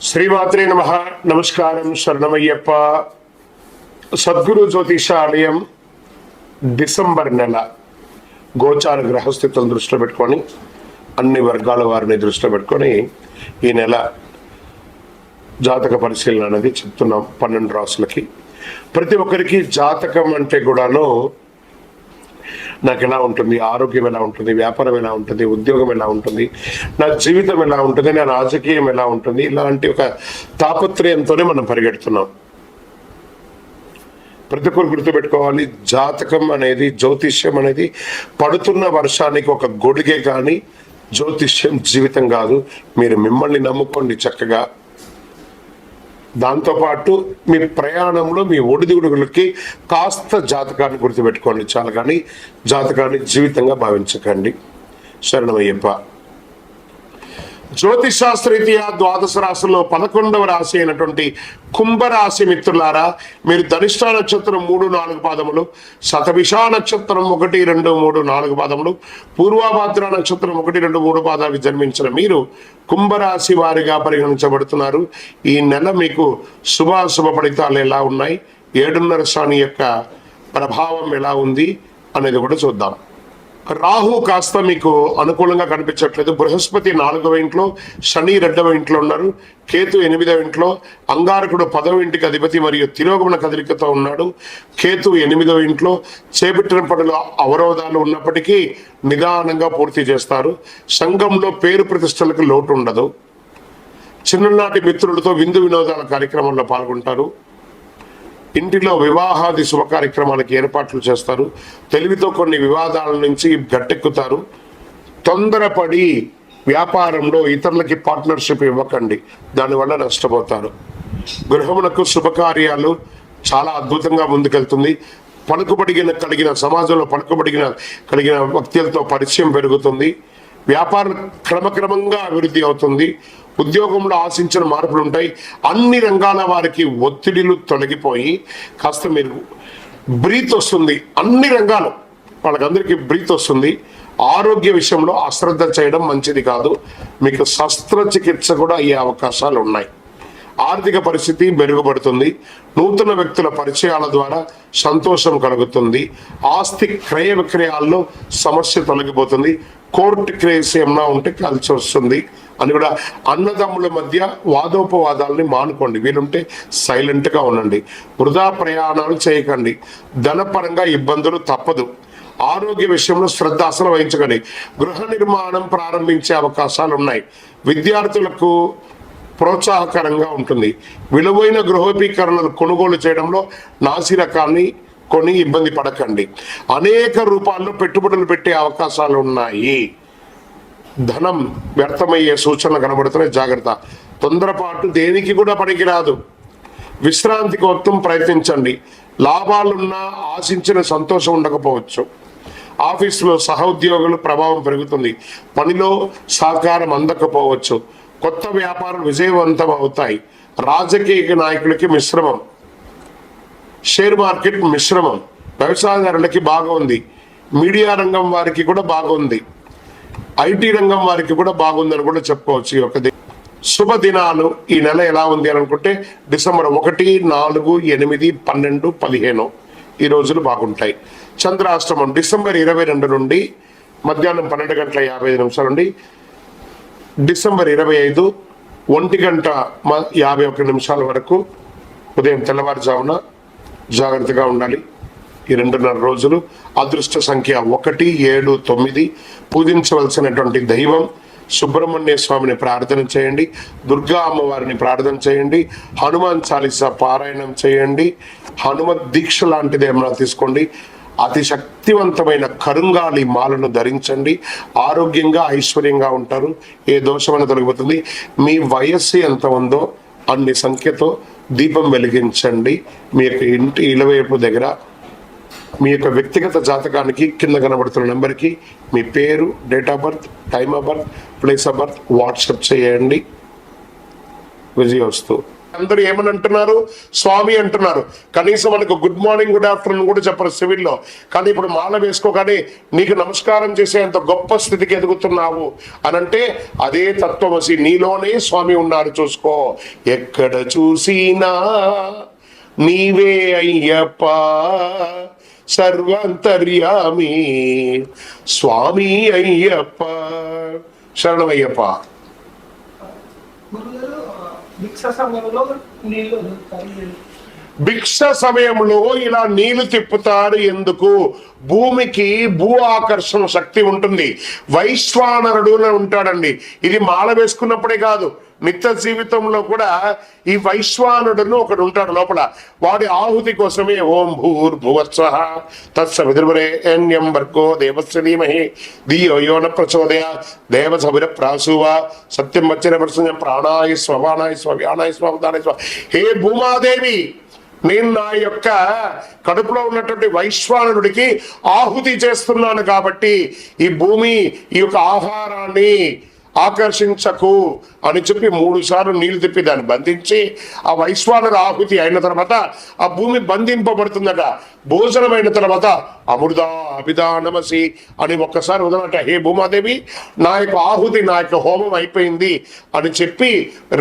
శ్రీమాత్రే నమః. నమస్కారం. శరణమయ్యప్ప. సద్గురు జ్యోతిషాలయం డిసెంబర్ నెల గోచార గ్రహస్థితులను దృష్టిలో పెట్టుకొని అన్ని వర్గాల వారిని దృష్టిలో పెట్టుకొని ఈ నెల జాతక పరిశీలన అనేది చెప్తున్నాం. 12 రాసులకి ప్రతి ఒక్కరికి జాతకం అంటే కూడాను నాకు ఎలా ఉంటుంది, ఆరోగ్యం ఎలా ఉంటుంది, వ్యాపారం ఎలా ఉంటుంది, ఉద్యోగం ఎలా ఉంటుంది, నా జీవితం ఎలా ఉంటుంది, నా రాజకీయం ఎలా ఉంటుంది, ఇలాంటి ఒక తాపత్రయంతోనే మనం పరిగెడుతున్నాం. ప్రతి ఒక్కరు గుర్తుపెట్టుకోవాలి, జాతకం అనేది, జ్యోతిష్యం అనేది పడుతున్న వర్షానికి ఒక గొడుగే కానీ జ్యోతిష్యం జీవితం కాదు. మీరు మిమ్మల్ని నమ్ముకోండి చక్కగా. దాంతోపాటు మీ ప్రయాణంలో మీ ఒడిదుడుగులకి కాస్త జాతకాన్ని గుర్తుపెట్టుకోండి చాలు, కానీ జాతకాన్ని జీవితంగా భావించకండి. శరణమయ్యప్ప. జ్యోతిషాస్త్రరీత్యా ద్వాదశ రాశుల్లో 11వ రాశి అయినటువంటి కుంభరాశి మిత్రులారా, మీరు ధనిష్ట నక్షత్రం 3, 4 పాదములు, శతభిష నక్షత్రం 1, 2, 3, 4 పాదములు, పూర్వభాద్ర నక్షత్రం 1, 2, 3 పాదాలకు జన్మించిన మీరు కుంభరాశి వారిగా పరిగణించబడుతున్నారు. ఈ నెల మీకు శుభాశుభ ఫలితాలు ఎలా ఉన్నాయి, 7.5 శని యొక్క ప్రభావం ఎలా ఉంది అనేది కూడా చూద్దాం. రాహు కాస్త మీకు అనుకూలంగా కనిపించట్లేదు. బృహస్పతి 4వ ఇంట్లో, శని 2వ ఇంట్లో ఉన్నారు, కేతు 8వ ఇంట్లో, అంగారకుడు 10వ ఇంటికి అధిపతి మరియు తిరోగమన కదలికతో ఉన్నాడు. కేతు 8వ ఇంట్లో. చేపట్టిన పనులు అవరోధాలు ఉన్నప్పటికీ నిదానంగా పూర్తి చేస్తారు. సంఘంలో పేరు ప్రతిష్టలకు లోటు ఉండదు. చిన్ననాటి మిత్రులతో విందు వినోదాల కార్యక్రమంలో పాల్గొంటారు. ఇంటిలో వివాహాది శుభ కార్యక్రమాలకు ఏర్పాట్లు చేస్తారు. తెలివితో కొన్ని వివాదాల నుంచి గట్టెక్కుతారు. తొందరపడి వ్యాపారంలో ఇతరులకి పార్ట్నర్షిప్ ఇవ్వకండి, దానివల్ల నష్టపోతారు. గృహమునకు శుభకార్యాలు చాలా అద్భుతంగా ముందుకెళ్తుంది. కలిగిన సమాజంలో కలిగిన వ్యక్తులతో పరిచయం పెరుగుతుంది. వ్యాపారం క్రమక్రమంగా అభివృద్ధి అవుతుంది. ఉద్యోగంలో ఆశించిన మార్పులు ఉంటాయి. అన్ని రంగాల వారికి ఒత్తిడిలు తొలగిపోయి కాస్త మీరు బ్రీత్ వస్తుంది. అన్ని రంగాలు వాళ్ళకందరికీ బ్రీత్ వస్తుంది. ఆరోగ్య విషయంలో అశ్రద్ధ చేయడం మంచిది కాదు. మీకు శస్త్రచికిత్స కూడా అయ్యే అవకాశాలు ఉన్నాయి. ఆర్థిక పరిస్థితి మెరుగుపడుతుంది. నూతన వ్యక్తుల పరిచయాల ద్వారా సంతోషం కలుగుతుంది. ఆస్తి క్రయ విక్రయాల్లో సమస్య తొలగిపోతుంది. కోర్టు కేసు ఏమన్నా ఉంటే కలిసి వస్తుంది అని కూడా. అన్నదమ్ముల మధ్య వాదోపవాదాలని మానుకోండి. వీలుంటే సైలెంట్గా ఉండండి. వృధా ప్రయాణాలు చేయకండి. ధనపరంగా ఇబ్బందులు తప్పదు. ఆరోగ్య విషయంలో శ్రద్ధ అసలు వహించకండి. గృహ నిర్మాణం ప్రారంభించే అవకాశాలు ఉన్నాయి. విద్యార్థులకు ప్రోత్సాహకరంగా ఉంటుంది. విలువైన గృహోపకరణలు కొనుగోలు చేయడంలో నాసిరకాన్ని కొని ఇబ్బంది పడకండి. అనేక రూపాల్లో పెట్టుబడులు పెట్టే అవకాశాలు ఉన్నాయి. ధనం వ్యర్థమయ్యే సూచనలు కనబడుతున్నాయి, జాగ్రత్త. తొందరపాటు దేనికి కూడా పనికిరాదు. విశ్రాంతి కోసం ప్రయత్నించండి. లాభాలున్నా ఆశించిన సంతోషం ఉండకపోవచ్చు. ఆఫీసులో సహోద్యోగుల ప్రభావం పెరుగుతుంది. పనిలో సహకారం అందకపోవచ్చు. కొత్త వ్యాపారం విజయవంతం అవుతాయి. రాజకీయ నాయకులకి మిశ్రమం. షేర్ మార్కెట్ మిశ్రమం. వ్యవసాయదారులకి బాగుంది. మీడియా రంగం వారికి కూడా బాగుంది. ఐటీ రంగం వారికి కూడా బాగుందని కూడా చెప్పుకోవచ్చు. ఈ యొక్క శుభ దినాలు ఈ నెల ఎలా ఉంది అని అనుకుంటే డిసెంబర్ 1, 4, 8, 12, 15 ఈ రోజులు బాగుంటాయి. చంద్రాష్టమం డిసెంబర్ 22 నుండి మధ్యాహ్నం 12:55 నుండి డిసెంబర్ 25 1:51 వరకు ఉదయం తెల్లవారుజామున జాగ్రత్తగా ఉండాలి. ఈ 2.5 రోజులు. అదృష్ట సంఖ్య 1, 7, 9. పూజించవలసినటువంటి దైవం సుబ్రహ్మణ్య స్వామిని ప్రార్థన చేయండి. దుర్గా అమ్మవారిని ప్రార్థన చేయండి. హనుమాన్ చాలీసా పారాయణం చేయండి. హనుమత్ దీక్ష లాంటిది ఏమైనా తీసుకోండి. అతి శక్తివంతమైన కరుంగాలి మాలను ధరించండి. ఆరోగ్యంగా ఐశ్వర్యంగా ఉంటారు. ఏ దోషమైన తొలగిపోతుంది. మీ వయస్సు ఎంత ఉందో అన్ని సంఖ్యతో దీపం వెలిగించండి. మీ యొక్క ఇంటి ఇలవైపు దగ్గర మీ యొక్క వ్యక్తిగత జాతకానికి కింద కనబడుతున్న నెంబర్కి మీ పేరు, date of birth, time of birth, place of birth WhatsApp చేయండి. విజయవస్తు. అందరూ ఏమని అంటున్నారు? స్వామి అంటున్నారు. కనీసం మనకు గుడ్ మార్నింగ్ గుడ్ ఆఫ్టర్నూన్ కూడా చెప్పరు సివిల్లో. కానీ ఇప్పుడు మాల వేసుకోగానే నీకు నమస్కారం చేసేంత గొప్ప స్థితికి ఎదుగుతున్నావు అనంటే అదే తత్వమసి, నీలోనే స్వామి ఉన్నారు. చూసుకో, ఎక్కడ చూసినా నీవే అయ్యప్ప సర్వాంతర్యామి స్వామి అయ్యప్ప. శరణమయ్యప్ప. భిక్ష సమయంలో ఇలా నీళ్లు తిప్పుతారు ఎందుకు? భూమికి భూ ఆకర్షణ శక్తి ఉంటుంది. వైశ్వానరుడు ఉంటాడండి. ఇది మాల వేసుకున్నప్పుడే కాదు, నిత్య జీవితంలో కూడా ఈ వైశ్వానుడును ఒకడు ఉంటాడు లోపల. వాడి ఆహుతి కోసమే ఓం భూర్భువస్వః తత్సవితుర్వరేణ్యం భర్గో దేవస్య ధీమహి ధియో యో న ప్రచోదయాత్ దేవసవిర ప్రాసువ సత్యం వచన ప్రసంగం ప్రాణాయ స్వవానాయ స్వ్యానాయ స్వదానాయ స్వ. హే భూమాదేవి, నేను నా యొక్క కడుపులో ఉన్నటువంటి వైశ్వానుడికి ఆహుతి చేస్తున్నాను కాబట్టి ఈ భూమి ఈ యొక్క ఆహారాన్ని ఆకర్షించకు అని చెప్పి 3 సార్లు నీళ్లు తిప్పి దాన్ని బంధించి ఆ వైశ్వానర ఆహుతి అయిన తర్వాత ఆ భూమి బంధింపబడుతుందట. భోజనమైన తర్వాత అమృత అభిదానమసి అని ఒక్కసారి వదలట. హే భూమాదేవి, నా యొక్క ఆహుతి, నా యొక్క హోమం అయిపోయింది అని చెప్పి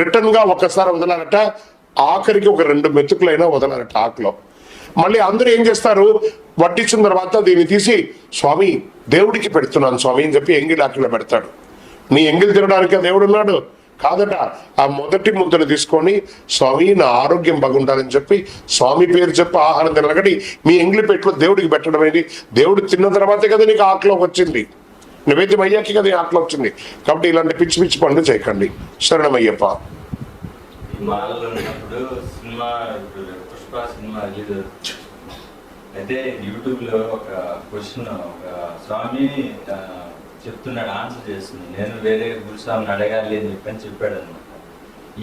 రిటర్న్ గా ఒక్కసారి వదలాలట. ఆఖరికి ఒక 2 మెతుకులైనా వదలాలట ఆకులో. మళ్ళీ అందరూ ఏం చేస్తారు? వడ్డించిన తర్వాత దీన్ని తీసి స్వామి దేవుడికి పెడుతున్నాను స్వామి అని చెప్పి ఎంగిలి ఆకులో పెడతాడు. నీ ఎంగిలి తినడానికి దేవుడు ఉన్నాడు కాదట. ఆ మొదటి ముద్దను తీసుకొని స్వామి నా ఆరోగ్యం బాగుండాలని చెప్పి స్వామి పేరు చెప్పి ఆహారం తినగటి మీ ఎంగిలి పెట్టులో దేవుడికి పెట్టడం ఏంటి? దేవుడు తిన్న తర్వాతే కదా నీకు ఆకులోకి వచ్చింది, నివేద్యం అయ్యాకి కదా ఆకులో వచ్చింది. కాబట్టి ఇలాంటి పిచ్చి పిచ్చి పనులు చేయకండి. శరణమయ్యప్ప. అయితే యూట్యూబ్ లో ఒక క్వశ్చన్ ఒక స్వామి చెప్తున్నాడు, ఆన్సర్ చేస్తున్నాడు. నేను వేరే గురుస్వామిని అడగాలి అని చెప్పాడు అనమాట.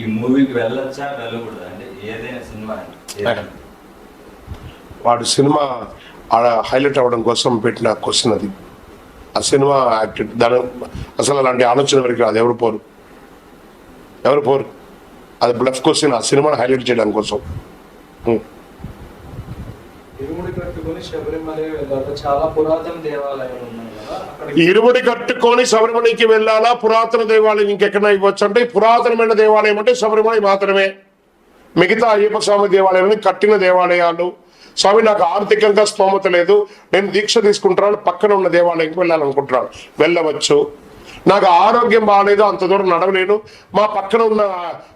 ఈ మూవీకి వెళ్ళొచ్చా వెళ్ళకూడదు అంటే ఏదైనా సినిమా వాడు సినిమా హైలైట్ అవ్వడం కోసం పెట్టిన క్వశ్చన్ అది. ఆ సినిమా దాని అసలు అలాంటి ఆలోచన వరకు రాదు. ఎవరు పోరు. అది బ్లఫ్ క్వశ్చన్. ఆ సినిమాను హైలైట్ చేయడం కోసం. ఇరుముడి కట్టుకొని శబరిమలకి వెళ్ళాలా? పురాతన దేవాలయం ఇంకెక్కడ ఇవ్వచ్చు అంటే పురాతనమైన దేవాలయం అంటే శబరిమల మాత్రమే. మిగతా అయ్యప్ప స్వామి దేవాలయాన్ని కట్టిన దేవాలయాలు. స్వామి నాకు ఆర్థికంగా స్తోమత లేదు, నేను దీక్ష తీసుకుంటున్నాను, పక్కన ఉన్న దేవాలయంకి వెళ్ళాలనుకుంటున్నాను, వెళ్ళవచ్చు. నాకు ఆరోగ్యం బాగాలేదు, అంత దూరం నడవలేను, మా పక్కన ఉన్న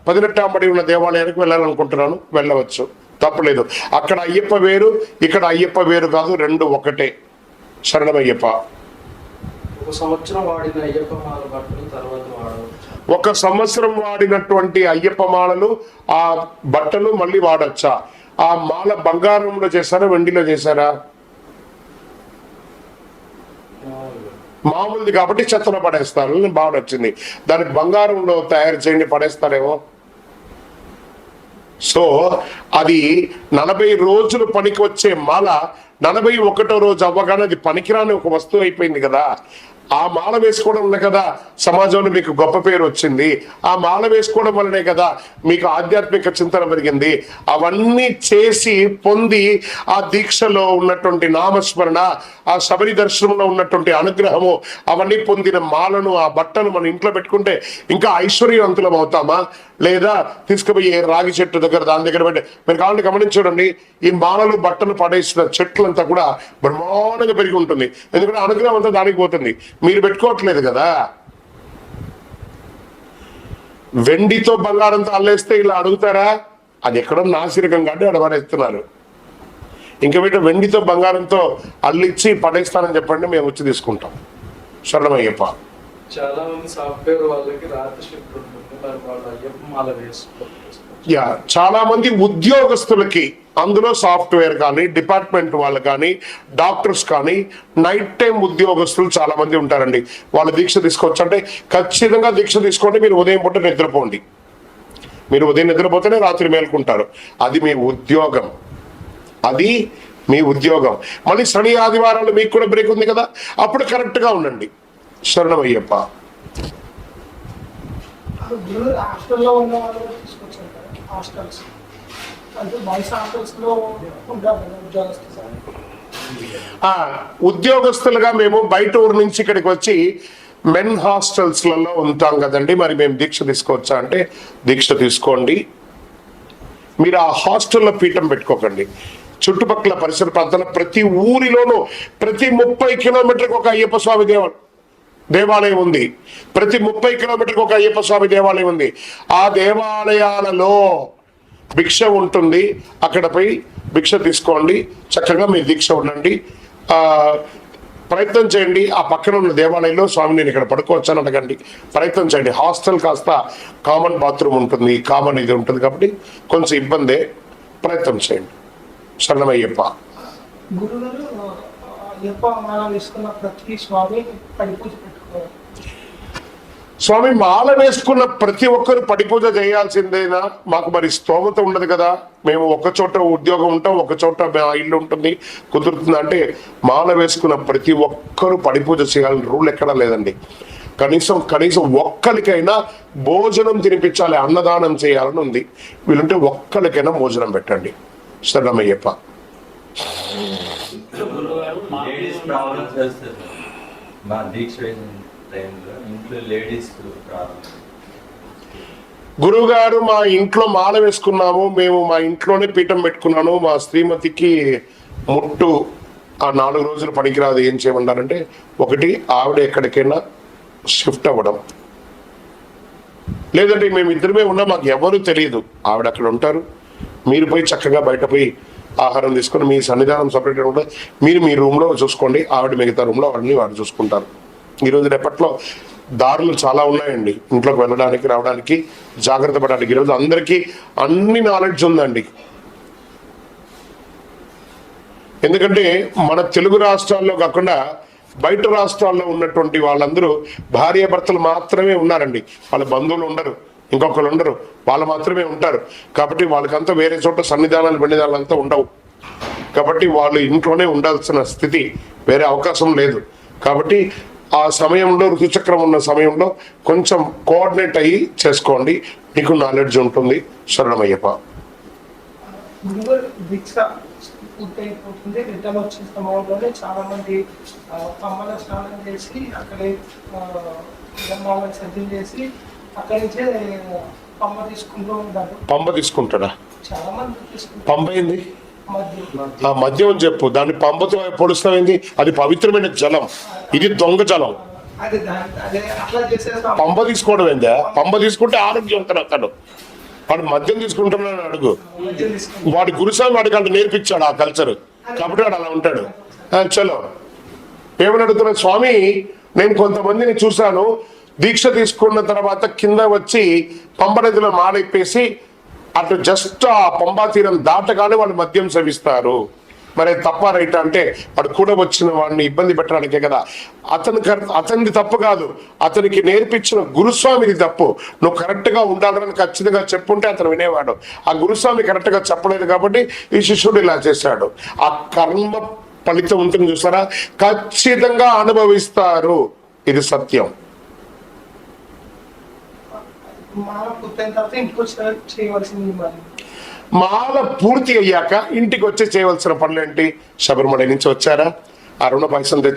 18 ఉన్న దేవాలయానికి వెళ్ళాలనుకుంటున్నాను, వెళ్ళవచ్చు, తప్పలేదు. అక్కడ అయ్యప్ప వేరు, ఇక్కడ అయ్యప్ప వేరు కాదు, 2 ఒకటే. శరణమయ్యప్ప. ఒక సంవత్సరం వాడిన అయ్యప్ప మాల బట్టలు తర్వాత వాడవచ్చు. 1 సంవత్సరం వాడినటువంటి అయ్యప్ప మాలలు ఆ బట్టలు మళ్ళీ వాడచ్చా? ఆ మాల బంగారంలో చేశారా వెండిలో చేశారా? మామూలుది కాబట్టి చెత్తలో పడేస్తారు. బాగా వచ్చింది, దానికి బంగారంలో తయారు చేయండి పడేస్తారేమో. సో అది 40 రోజులు పనికి వచ్చే మాల 41వ రోజు అవ్వగానే అది పనికిరాని ఒక వస్తువు అయిపోయింది కదా. ఆ మాల వేసుకోవడం వల్ల కదా సమాజంలో మీకు గొప్ప పేరు వచ్చింది. ఆ మాల వేసుకోవడం వల్లనే కదా మీకు ఆధ్యాత్మిక చింతన పెరిగింది. అవన్నీ చేసి పొంది ఆ దీక్షలో ఉన్నటువంటి నామస్మరణ, ఆ శబరి దర్శనంలో ఉన్నటువంటి అనుగ్రహము, అవన్నీ పొందిన మాలను, ఆ బట్టను మన ఇంట్లో పెట్టుకుంటే ఇంకా ఐశ్వర్యవంతులం అవుతామా? లేదా తీసుకుపోయి రాగి చెట్టు దగ్గర దాని దగ్గర పెట్టి మీరు కావాలంటే గమనించండి, ఈ మాలలు బట్టలు పడేసిన చెట్లంతా కూడా బ్రహ్మాండంగా పెరిగి ఉంటుంది. ఎందుకంటే అనుగ్రహం అంతా దానికి పోతుంది, మీరు పెట్టుకోవట్లేదు కదా. వెండితో బంగారంతో అల్లేస్తే ఇలా అడుగుతారా? అది ఎక్కడో నాసిరకం కాబట్టి అడవనేస్తున్నారు. ఇంకా వీటి వెండితో బంగారంతో అల్లిచ్చి పడేస్తానని చెప్పండి, మేము వచ్చి తీసుకుంటాం. శరణమయ్యప్ప. చాలా మంది సాఫ్ట్వేర్ వాళ్ళకి రాత్రి షిఫ్ట్ ఉంటుంది, మరి వాళ్ళు అయ్యప్ప మాల వేసుకోవాలి. చాలా మంది ఉద్యోగస్తులకి, అందులో సాఫ్ట్వేర్ కానీ డిపార్ట్మెంట్ వాళ్ళు కానీ డాక్టర్స్ కానీ నైట్ టైం ఉద్యోగస్తులు చాలా మంది ఉంటారండి. వాళ్ళ దీక్ష తీసుకోవచ్చు అంటే ఖచ్చితంగా దీక్ష తీసుకోండి. మీరు ఉదయం పూట నిద్రపోండి. మీరు ఉదయం నిద్రపోతేనే రాత్రి మేల్కుంటారు. అది మీ ఉద్యోగం, అది మీ ఉద్యోగం. మళ్ళీ శని ఆదివారాలు మీకు కూడా బ్రేక్ ఉంది కదా, అప్పుడు కరెక్ట్ గా ఉండండి. శరణమయ్యప్ప. హాస్టల్స్ అంటే బాయ్స్ హాస్టల్స్లో ఉంటారు కదా ఉద్యోగస్తులు సార్. ఉద్యోగస్తులుగా మేము బయట ఊరు నుంచి ఇక్కడికి వచ్చి మెన్ హాస్టల్స్లలో ఉంటాం కదండి. మరి మేము దీక్ష తీసుకోవచ్చా అంటే దీక్ష తీసుకోండి. మీరు ఆ హాస్టల్లో పీఠం పెట్టుకోకండి. చుట్టుపక్కల పరిసర ప్రాంతాల ప్రతి ఊరిలోనూ ప్రతి 30 కిలోమీటర్కి ఒక అయ్యప్ప స్వామి దేవాలయం ఉంది. ప్రతి 30 కిలోమీటర్కి ఒక అయ్యప్ప స్వామి దేవాలయం ఉంది. ఆ దేవాలయాలలో భిక్ష ఉంటుంది. అక్కడ పోయి భిక్ష తీసుకోండి. చక్కగా మీ దీక్ష ఉండండి. ప్రయత్నం చేయండి. ఆ పక్కన ఉన్న దేవాలయంలో స్వామి నేను ఇక్కడ పడుకోవచ్చని అడగండి. ప్రయత్నం చేయండి. హాస్టల్ కాస్త కామన్ బాత్రూమ్ ఉంటుంది, కామన్ ఇది ఉంటుంది కాబట్టి కొంచెం ఇబ్బందే. ప్రయత్నం చేయండి. శరణమయ్యప్ప. గురుగారు అయ్యప్ప మాల వేసుకున్న ప్రతి స్వామి పడిపూజ పెట్టుకోవాలి. స్వామి మాల వేసుకున్న ప్రతి ఒక్కరు పడిపూజ చేయాల్సిందేనా? మాకు మరి స్తోమత ఉండదు కదా. మేము ఒక చోట ఉద్యోగం ఉంటాం, ఒక చోట ఇల్లు ఉంటుంది, కుదురుతుంది అంటే మాల వేసుకున్న ప్రతి ఒక్కరు పడిపూజ చేయాలని రూల్ ఎక్కడా లేదండి. కనీసం ఒక్కరికైనా భోజనం తినిపించాలి, అన్నదానం చేయాలని ఉంది. వీళ్ళంటే ఒక్కరికైనా భోజనం పెట్టండి. శరణమయ్యప్ప. లేడీస్ ప్రాబ్లమ్స్ వస్తుంది మా దీక్ష టైంలో, ఇంట్లో లేడీస్ ప్రాబ్లమ్. గురువు గారు మా ఇంట్లో మాల వేసుకున్నాము, మేము మా ఇంట్లోనే పీఠం పెట్టుకున్నాను. మా శ్రీమతికి ముట్టు ఆ 4 రోజులు పనికిరాదు. ఏం చేయమన్నారంటే, ఒకటి ఆవిడ ఎక్కడికైనా షిఫ్ట్ అవ్వడం, లేదంటే మేము ఇద్దరమే ఉన్నాం, మాకు ఎవరు తెలియదు. ఆవిడ అక్కడ ఉంటారు, మీరు పోయి చక్కగా బయట పోయి ఆహారం తీసుకొని మీ సన్నిధానం సపరేట్గా ఉంటుంది. మీరు మీ రూమ్లో చూసుకోండి, ఆవిడ మిగతా రూమ్లో వాడిని వాడు చూసుకుంటారు. ఈరోజు రేపట్లో దారులు చాలా ఉన్నాయండి ఇంట్లోకి వెళ్ళడానికి రావడానికి, జాగ్రత్త పడడానికి. ఈరోజు అందరికీ అన్ని నాలెడ్జ్ ఉందండి. ఎందుకంటే మన తెలుగు రాష్ట్రాల్లో కాకుండా బయట రాష్ట్రాల్లో ఉన్నటువంటి వాళ్ళందరూ భార్యాభర్తలు మాత్రమే ఉన్నారండి. వాళ్ళ బంధువులు ఉండరు, ఇంకొకరు ఉండరు, వాళ్ళు మాత్రమే ఉంటారు. కాబట్టి వాళ్ళకంతా వేరే చోట సన్నిధానాలు అంతా ఉండవు. కాబట్టి వాళ్ళు ఇంట్లోనే ఉండాల్సిన స్థితి, వేరే అవకాశం లేదు. కాబట్టి ఆ సమయంలో ఋతుచక్రం ఉన్న సమయంలో కొంచెం కోఆర్డినేట్ అయ్యి చేసుకోండి, మీకు నాలెడ్జ్ ఉంటుంది. శరణమయ్యప్ప. గురుగారు దీక్ష పూర్తయిపోతుంది. రిటర్న్ వచ్చిన సమయంలోనే చాలా మంది పమ్మల స్నానం చేసి అక్కడే జన్మాలను సిద్ధం చేసి అక్కడి నుంచే పమ్మ తీసుకుంటూ ఉంటారు. పంబ తీసుకుంటాడా? చాలా మంది తీసుకుంటారు. పంబ ఏంది? మధ్య ఆ మద్యం అని చెప్పు. దాన్ని పంబతో పొడుస్తామైంది. అది పవిత్రమైన జలం, ఇది దొంగ జలం. అదే అట్లా చేసేస్తాం. పంబ తీసుకోవడం ఏందా? పంబ తీసుకుంటే ఆరోగ్యవంతుడు అతడు. వాడు మద్యం తీసుకుంటున్నాడు అడుగు. మధ్య తీసుకుంటాం. వాడి గురుస్వామి వాడికి అంత నేర్పించాడు ఆ కల్చర్, కాబట్టి వాడు అలా ఉంటాడు. చలో, ఏమని అడుగుతున్నా స్వామి, నేను కొంతమందిని చూశాను, దీక్ష తీసుకున్న తర్వాత కింద వచ్చి పంబ నదిలో మాలైపేసి అటు జస్ట్ ఆ పంబా తీరం దాటగానే వాళ్ళు మద్యం సేవిస్తారు. మరి తప్ప రైట్ అంటే వాడు కూడా వచ్చిన వాడిని ఇబ్బంది పెట్టడానికే కదా. అతనిది తప్పు కాదు, అతనికి నేర్పించిన గురుస్వామిది తప్పు. నువ్వు కరెక్ట్ గా ఉండాలని ఖచ్చితంగా చెప్పుంటే అతను వినేవాడు. ఆ గురుస్వామి కరెక్ట్ గా చెప్పలేదు కాబట్టి ఈ శిష్యుడు ఇలా చేశాడు. ఆ కర్మ ఫలితం ఉంటుంది చూసారా, ఖచ్చితంగా అనుభవిస్తారు. ఇది సత్యం. మాల పూర్తయిన తర్వాత ఇంటికి వచ్చిన చేయవలసింది మరి మాల పూర్తి అయ్యాక ఇంటికి వచ్చి చేయవలసిన పనులు ఏంటి? శబరిమల నుంచి వచ్చారా, ఆ రుణ పైసలు తెచ్చారా?